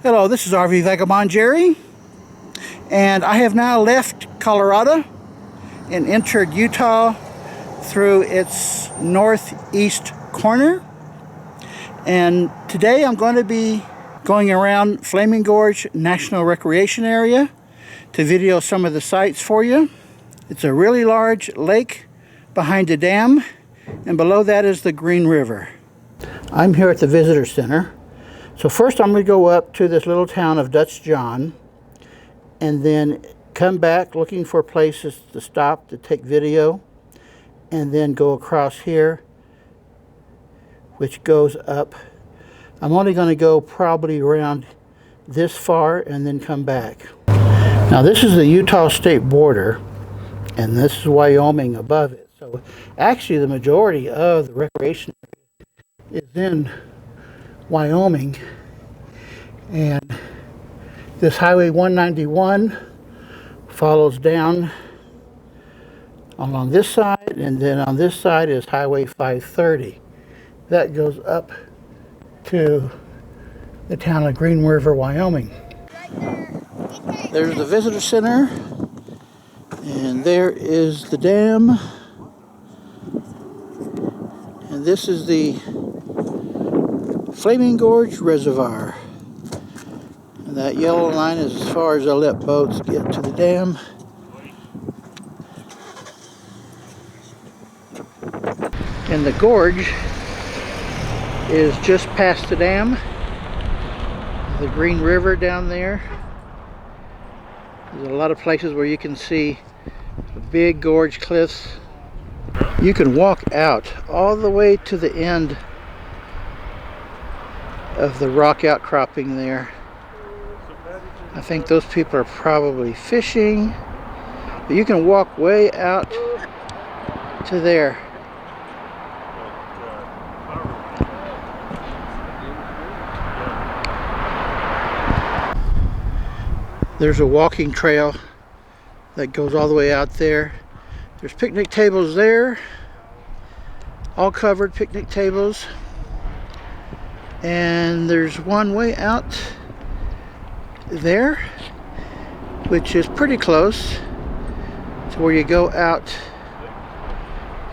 Hello, this is RV Vagabond Jerry, and I have now left Colorado and entered Utah through its northeast corner. And today I'm going to be going around Flaming Gorge National Recreation Area to video some of the sights for you. It's a really large lake behind a dam, and below that is the Green River. I'm here at the Visitor Center. So first I'm going to go up to this little town of Dutch John and then come back looking for places to stop to take video, and then go across here, which goes up. I'm only going to go probably around this far and then come back. Now this is the Utah state border, and this is Wyoming above it. So actually the majority of the recreation area is in Wyoming, and this Highway 191 follows down along this side, and then on this side is Highway 530. That goes up to the town of Green River, Wyoming. There's the Visitor Center, and there is the dam, and this is the Flaming Gorge Reservoir. And that yellow line is as far as they'll let boats get to the dam. And the gorge is just past the dam. The Green River down there. There's a lot of places where you can see the big gorge cliffs. You can walk out all the way to the end of the rock outcropping there. I think those people are probably fishing, but you can walk way out to there. There's a walking trail that goes all the way out there. There's picnic tables there, all covered picnic tables. And there's one way out there, which is pretty close to where you go out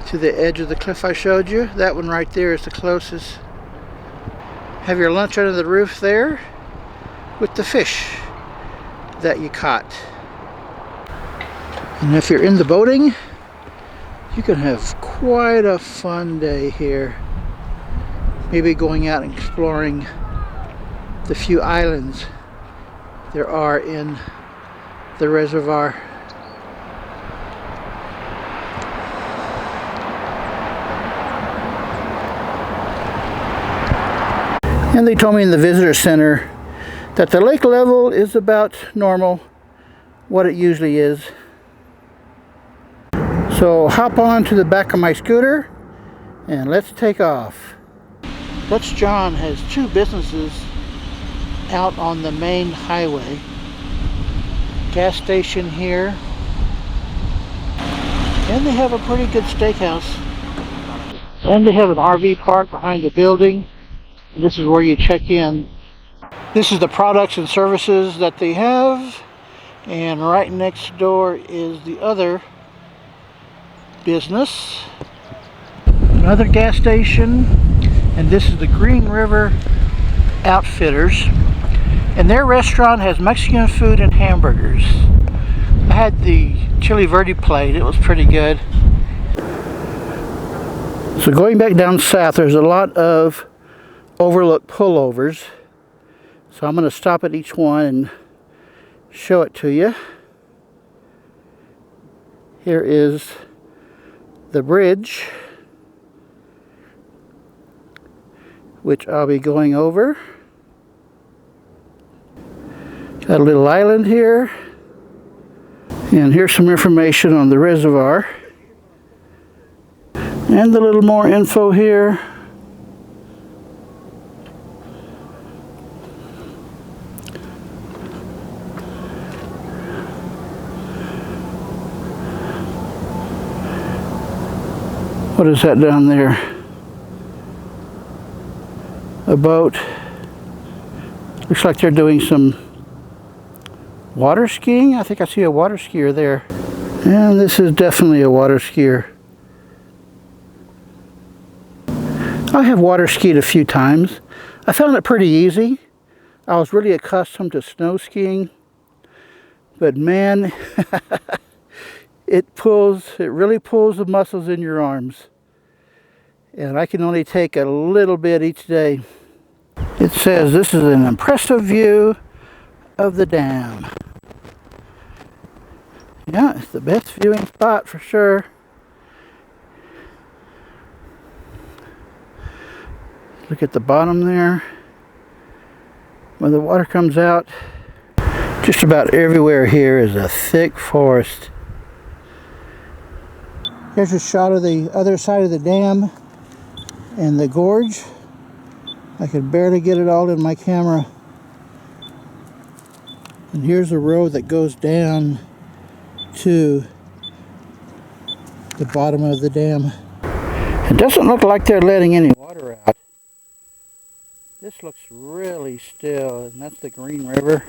to the edge of the cliff I showed you. That one right there is the closest. Have your lunch under the roof there with the fish that you caught. And if you're in the boating, you can have quite a fun day here. Maybe going out and exploring the few islands there are in the reservoir. And they told me in the visitor center that the lake level is about normal, what it usually is. So hop on to the back of my scooter and let's take off. Dutch John has two businesses out on the main highway. Gas station here, and they have a pretty good steakhouse. And they have an RV park behind the building. This is where you check in. This is the products and services that they have, and right next door is the other business. Another gas station. And this is the Green River Outfitters, and their restaurant has Mexican food and hamburgers. I had the chili verde plate, it was pretty good. So going back down south, there's a lot of overlook pullovers, so I'm going to stop at each one and show it to you. Here is the bridge, which I'll be going over. Got a little island here. And here's some information on the reservoir. And a little more info here. What is that down there? A boat. Looks like they're doing some water skiing. I think I see a water skier there. And this is definitely a water skier. I have water skied a few times. I found it pretty easy. I was really accustomed to snow skiing. But man, it really pulls the muscles in your arms. And I can only take a little bit each day. It says this is an impressive view of the dam. Yeah, it's the best viewing spot for sure. Look at the bottom there. When the water comes out, just about everywhere here is a thick forest. Here's a shot of the other side of the dam and the gorge. I could barely get it all in my camera. And here's a road that goes down to the bottom of the dam. It doesn't look like they're letting any water out. This looks really still, and that's the Green River.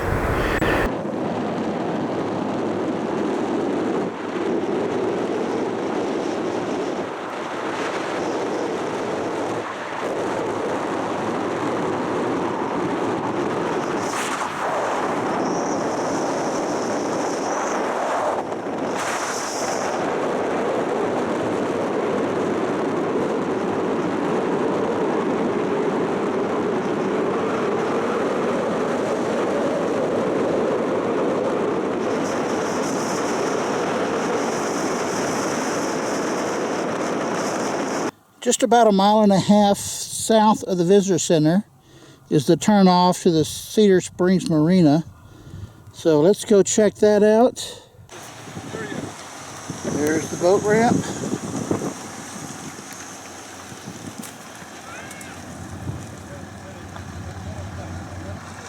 Just about 1.5 miles south of the visitor center is the turn off to the Cedar Springs Marina. So let's go check that out. There's the boat ramp.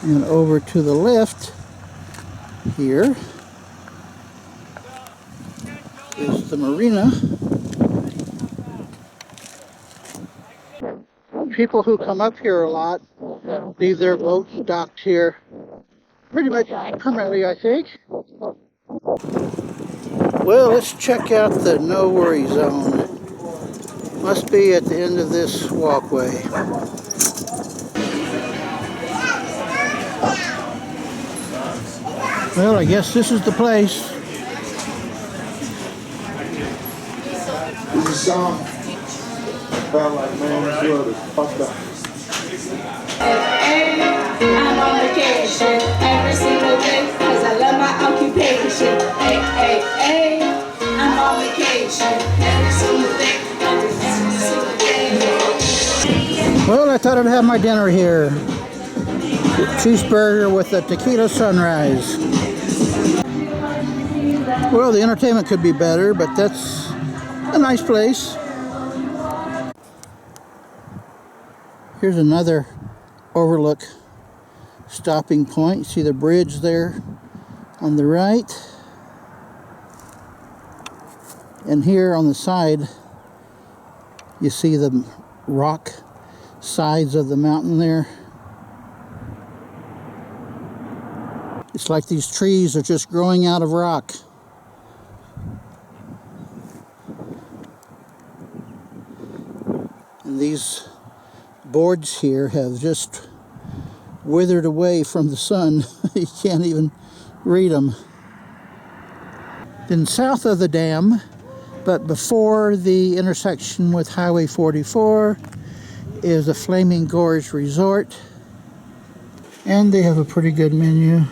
And over to the left here is the marina. People who come up here a lot leave their boats docked here pretty much permanently, I think. Well, let's check out the no worry zone. Must be at the end of this walkway. Well, I guess this is the place. This is Sean. Felt like man, this world is fucked up. I'm on vacation every single day because I love my occupation. Hey, hey, hey, I'm on vacation every single day, every single day. Well, I thought I'd have my dinner here. Cheeseburger with a tequila sunrise. Well, the entertainment could be better, but that's a nice place. Here's another overlook stopping point. See the bridge there on the right. And here on the side, you see the rock sides of the mountain there. It's like these trees are just growing out of rock. And these boards here have just withered away from the sun. You can't even read them. Then south of the dam, but before the intersection with Highway 44, is the Flaming Gorge Resort. And they have a pretty good menu.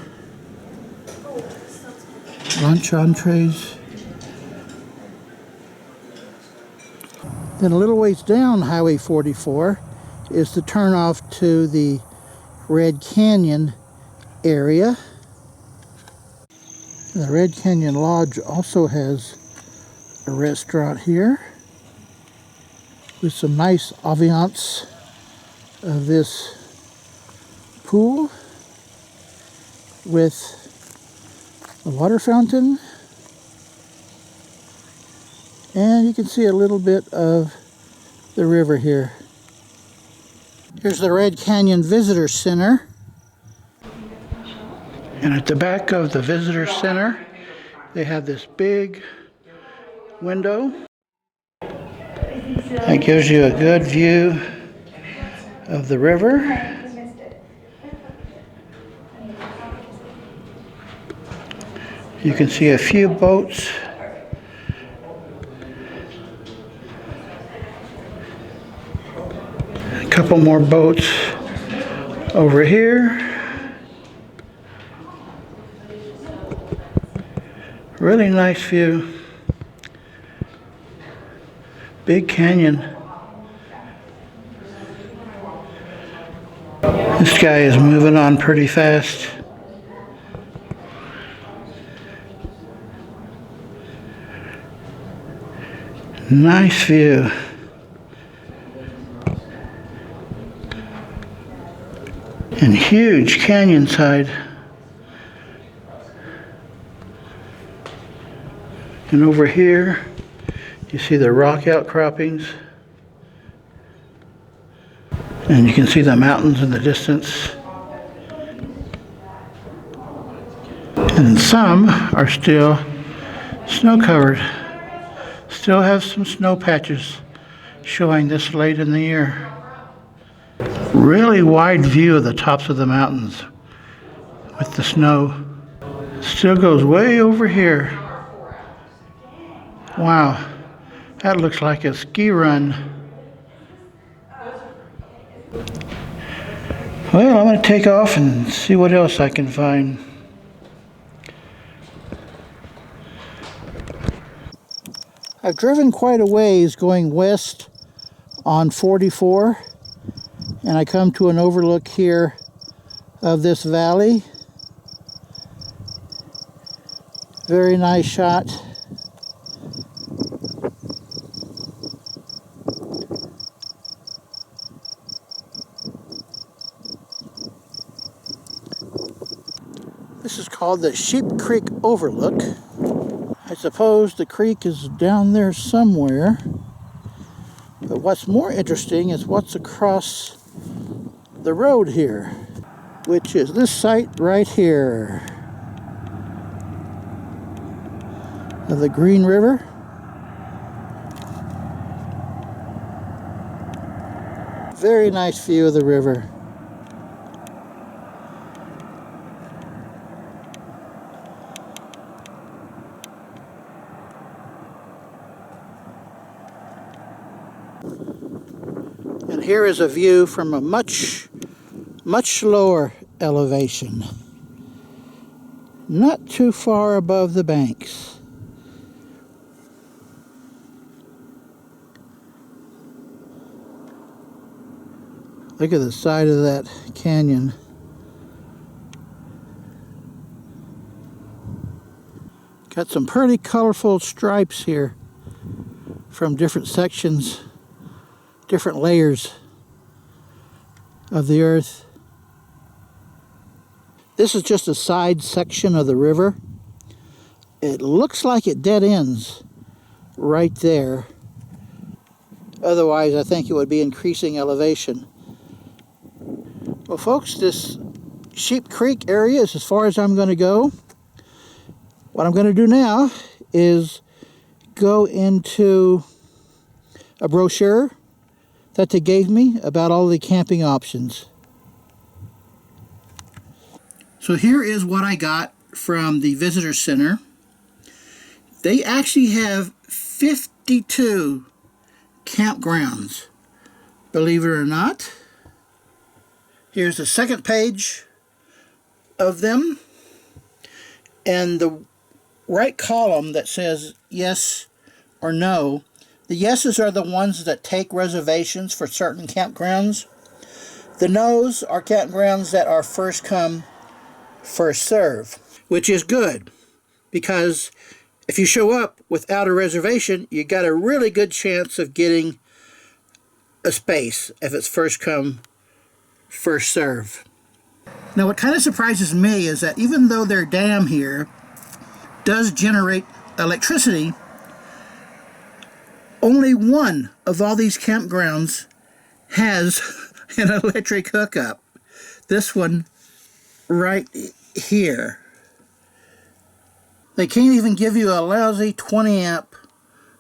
Lunch entrees. Then a little ways down Highway 44 is the turnoff to the Red Canyon area. The Red Canyon Lodge also has a restaurant here with some nice ambiance of this pool with a water fountain, and you can see a little bit of the river here. Here's the Red Canyon Visitor Center. And at the back of the visitor center, they have this big window that gives you a good view of the river. You can see a few boats. A couple more boats over here. Really nice view. Big canyon. This guy is moving on pretty fast. Nice view. And huge canyon side. And over here, you see the rock outcroppings. And you can see the mountains in the distance. And some are still snow covered. Still have some snow patches showing this late in the year. Really wide view of the tops of the mountains with the snow. Still goes way over here. Wow, that looks like a ski run. Well, I'm going to take off and see what else I can find. I've driven quite a ways going west on 44, and I come to an overlook here of this valley. Very nice shot. This is called the Sheep Creek Overlook. I suppose the creek is down there somewhere. But what's more interesting is what's across the road here, which is this site right here of the Green River. Very nice view of the river. And here is a view from a much lower elevation, not too far above the banks. Look at the side of that canyon. Got some pretty colorful stripes here from different sections, different layers of the earth. This is just a side section of the river. It looks like it dead ends right there. Otherwise, I think it would be increasing elevation. Well, folks, this Sheep Creek area is as far as I'm going to go. What I'm going to do now is go into a brochure that they gave me about all the camping options. So here is what I got from the visitor center. They actually have 52 campgrounds, believe it or not. Here's the second page of them, and the right column that says yes or no. The yeses are the ones that take reservations for certain campgrounds. The no's are campgrounds that are first come, first serve, which is good, because if you show up without a reservation, you got a really good chance of getting a space if it's first come, first serve. Now, what kind of surprises me is that even though their dam here does generate electricity, only one of all these campgrounds has an electric hookup. This one right here. They can't even give you a lousy 20 amp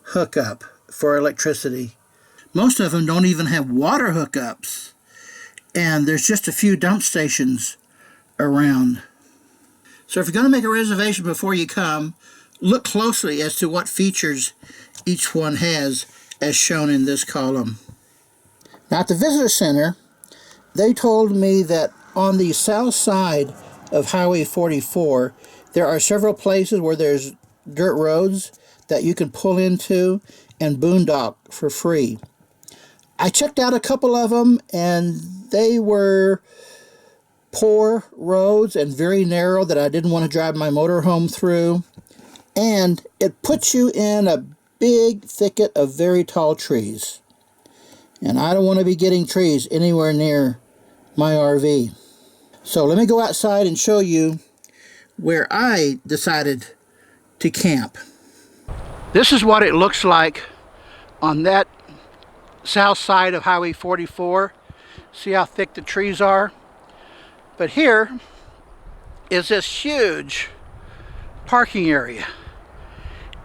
hookup for electricity. Most of them don't even have water hookups. And there's just a few dump stations around. So if you're going to make a reservation before you come, look closely as to what features each one has as shown in this column. Now at the visitor center, they told me that on the south side of Highway 44, there are several places where there's dirt roads that you can pull into and boondock for free. I checked out a couple of them, and they were poor roads and very narrow that I didn't want to drive my motorhome through. And it puts you in a big thicket of very tall trees. And I don't want to be getting trees anywhere near my RV. So let me go outside and show you where I decided to camp. This is what it looks like on that south side of Highway 44. See how thick the trees are? But here is this huge parking area.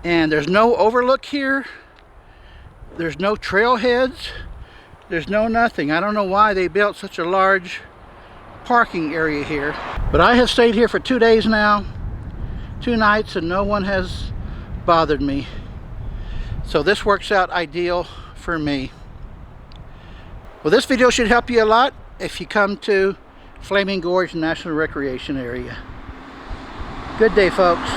And there's no overlook here. There's no trailheads. There's no nothing. I don't know why they built such a large parking area here. But I have stayed here for 2 days now, 2 nights, and no one has bothered me. So this works out ideal for me. Well, this video should help you a lot if you come to Flaming Gorge National Recreation Area. Good day, folks.